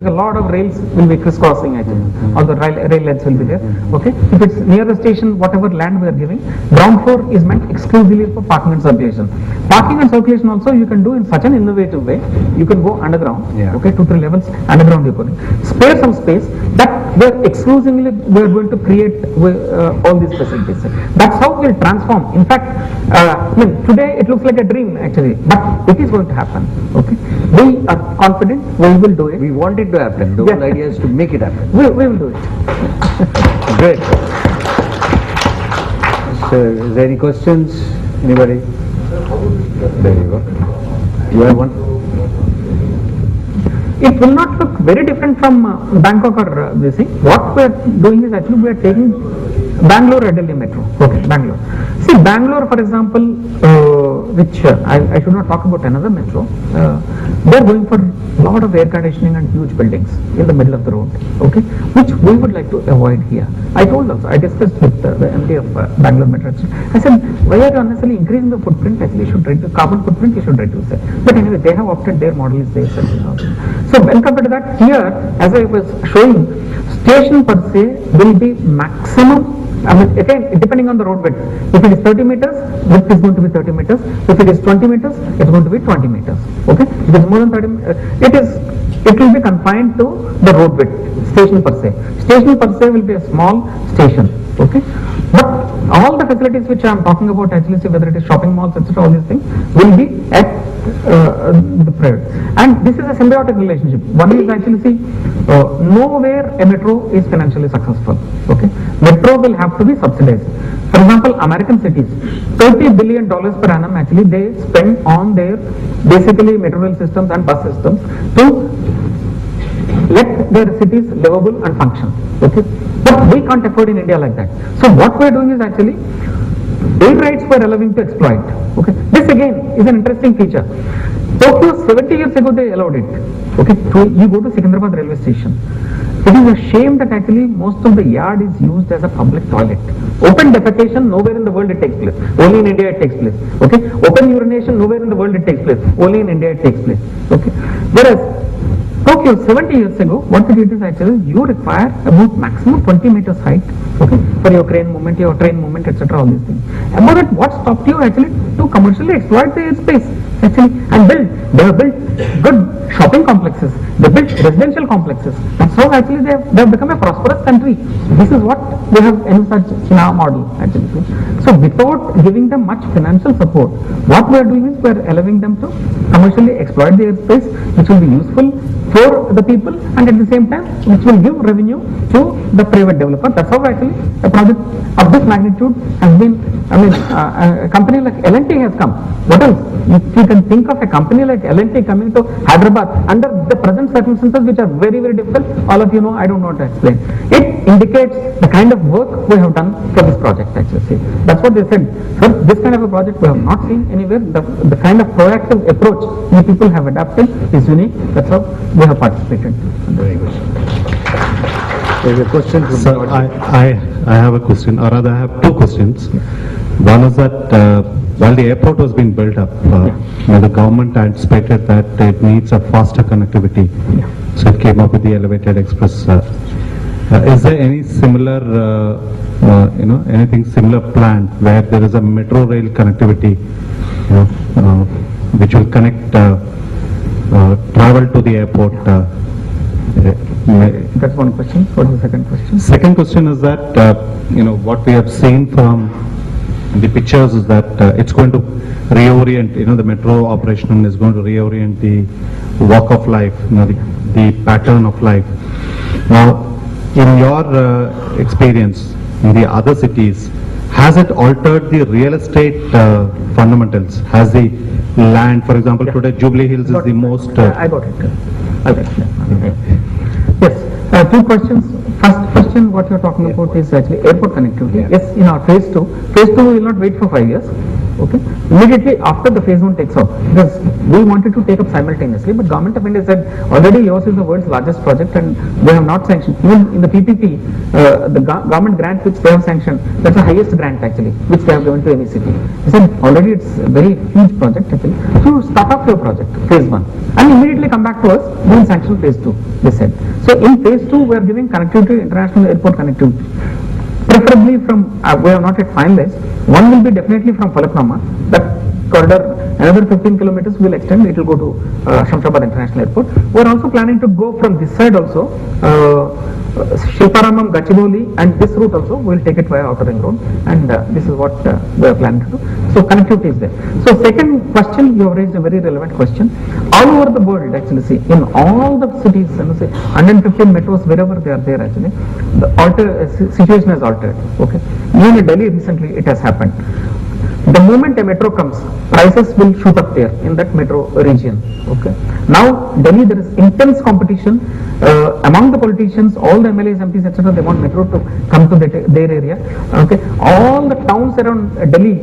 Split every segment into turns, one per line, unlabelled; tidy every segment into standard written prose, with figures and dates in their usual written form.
a lot of rails will be crisscrossing actually. All the rail lengths will be there. Okay. If it's near the station, whatever land we are giving, ground floor is meant exclusively for parking and circulation. Parking and circulation also you can do in such an innovative way. You can go underground. Okay, 2-3 levels underground. You can spare some space that we're exclusively we're going to create all these facilities. That's how we'll transform. In fact, today it looks like a dream actually, but it is going to happen. Okay, we are confident we will do it.
We want it to happen. The whole idea is to make it happen.
We will do it.
Great. So, is there any questions? Anybody? There you go. You have one?
It will not look very different from Bangkok or this thing. What we are doing is actually we are taking Bangalore Delhi Metro. Okay, Bangalore. See, Bangalore, for example, which I should not talk about another metro. They are going for a lot of air conditioning and huge buildings in the middle of the road. Okay, which we would like to avoid here. I told also, I discussed with the MD of Bangalore Metro. I said, why are you unnecessarily increasing the footprint? Actually, you should reduce carbon footprint. You should reduce it. But anyway, they have opted their model is theirs. So when compared to that, here, as I was showing, station per se will be maximum. I mean, again, depending on the road width. If it is 30 meters, width is going to be 30 meters. If it is 20 meters, it's going to be 20 meters. Okay? If it is more than 30, it will be confined to the road width, station per se. Station per se will be a small station. Okay? But all the facilities which I am talking about, actually, say whether it is shopping malls, etc., all these things will be at the private. And this is a symbiotic relationship. One is actually, see, nowhere a metro is financially successful. Okay, metro will have to be subsidized. For example, American cities, $30 billion per annum actually they spend on their basically metro rail systems and bus systems to let their cities livable and function. Okay, but we can't afford in India like that. So what we are doing is actually air rights we are allowing to exploit. Okay, this again is an interesting feature. Tokyo 70 years ago they allowed it. Okay, you go to Secunderabad railway station. It is a shame that actually most of the yard is used as a public toilet. Open defecation, nowhere in the world it takes place. Only in India it takes place. Okay, open urination, nowhere in the world it takes place. Only in India it takes place. Okay, whereas Tokyo 70 years ago, what it is actually, you require about maximum 20 meters height, okay, for your crane movement, your train movement, etc., all these things. About it, what stopped you actually to commercially exploit the airspace actually and build? They have built good shopping complexes, they built residential complexes, and so actually they have become a prosperous country. This is what we have envisaged in our model actually. So without giving them much financial support, what we are doing is we are allowing them to commercially exploit the airspace, which will be useful for the people and at the same time which will give revenue to the private developer. That's how actually a project of this magnitude has been, a company like L&T has come. What else? If you can think of a company like L&T coming to Hyderabad under the present circumstances which are very, very difficult, all of you know, I don't know how to explain. It indicates the kind of work we have done for this project actually. See, that's what they said. So this kind of a project we have not seen anywhere. The kind of proactive approach you people have adapted is unique. That's how we have participated.
Very good. There's a question from
Sir, I have a question, or rather I have two questions. One is that while the airport was being built up, the government anticipated that it needs a faster connectivity. So it came up with the elevated express. Is there any similar, anything similar planned where there is a metro rail connectivity, which will connect travel to the airport?
That's one question. What is the second question?
Second question is that, what we have seen from the pictures is that it's going to reorient, the metro operation is going to reorient the walk of life, the pattern of life. Now, in your experience in the other cities, has it altered the real estate fundamentals? Has the land, for example, today Jubilee Hills is the most...
I got it. Yes, two questions. First question, what you are talking about is actually airport connectivity. Yes, in our phase 2 we will not wait for 5 years. okay, immediately after the phase 1 takes off, because we wanted to take up simultaneously, but Government of India said already yours is the world's largest project and they have not sanctioned. Even in the PPP, the government grant which they have sanctioned, that's the highest grant actually, which they have given to any city. They said already it's a very huge project actually. So start off your project, phase 1, and immediately come back to us, we will sanction phase 2, they said. So in phase 2, we are giving connectivity, international airport connectivity. Preferably from, we have not yet finalized, one will be definitely from Falaknuma, that corridor, another 15 kilometers will extend, it will go to Shamshabad International Airport. We are also planning to go from this side also, Shilparamam, Gachibowli, and this route also, we will take it via outer ring road, and this is what we are planning to do. So connectivity is there. So second question, you have raised a very relevant question. All over the world actually, see, in all the cities, say 115 metros, wherever they are there actually, the situation has altered, okay. Even in Delhi recently it has happened. The moment a metro comes, prices will shoot up there in that metro region. Okay. Now, Delhi, there is intense competition among the politicians, all the MLAs, MPs, etc. They want metro to come to their area. Okay. All the towns around Delhi,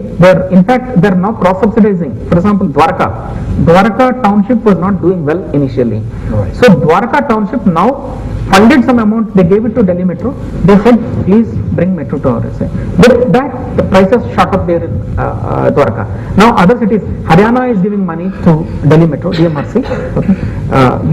in fact, they are now cross-subsidizing. For example, Dwarka township was not doing well initially. Right. So, Dwarka township now funded some amount, they gave it to Delhi Metro. They said, please bring metro to our area. With that, the prices shot up there in Dwarka. Now other cities, Haryana is giving money to Delhi Metro, DMRC. Okay.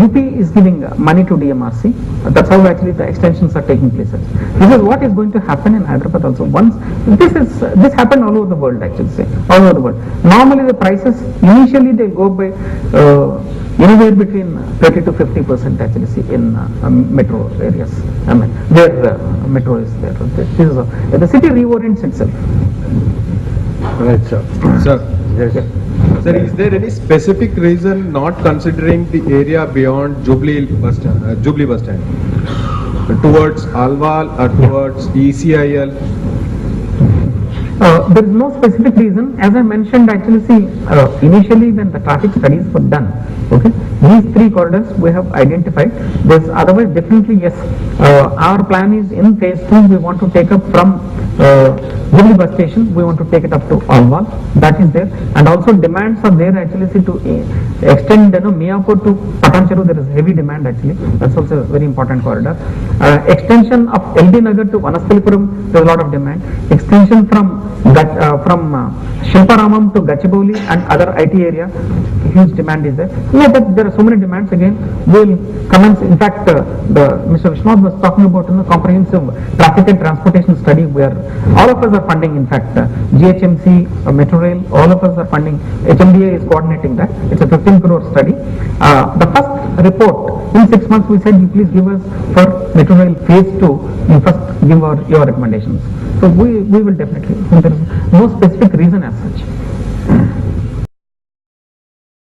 UP is giving money to DMRC. That's how actually the extensions are taking place. This is what is going to happen in Hyderabad also. Once this happened all over the world actually, say, all over the world. Normally the prices initially they go by anywhere between 30 to 50% actually, see, in metro areas. I mean, where metro is there. This is the city reorients itself.
Right, sir.
Sir,
Yes.
sir, is there any specific reason not considering the area beyond Jubilee bus stand, towards Alwal or towards ECIL?
There is no specific reason. As I mentioned, actually, see, initially when the traffic studies were done, okay, these three corridors we have identified. There's otherwise definitely yes. Our plan is in phase 2 we want to take up from Jubilee bus station. We want to take it up to Alwal. That is there, and also demands are there actually. See, to extend Miapur to Patancheru, there is heavy demand actually. That's also a very important corridor. Extension of LD Nagar to Vanaspalipuram, there is a lot of demand. Extension from Shilparamam to Gachibowli and other IT area, huge demand is there. Yeah, but there are so many demands again. We will commence. In fact, Mr. Vishwanath was talking about comprehensive traffic and transportation study where all of us are funding. In fact, GHMC, Metro Rail, all of us are funding. HMDA is coordinating that. It's a 15 crore study. The first report in 6 months we said you please give us for Metro Rail phase 2. You first give your recommendations. So we will definitely. There is no specific reason as such.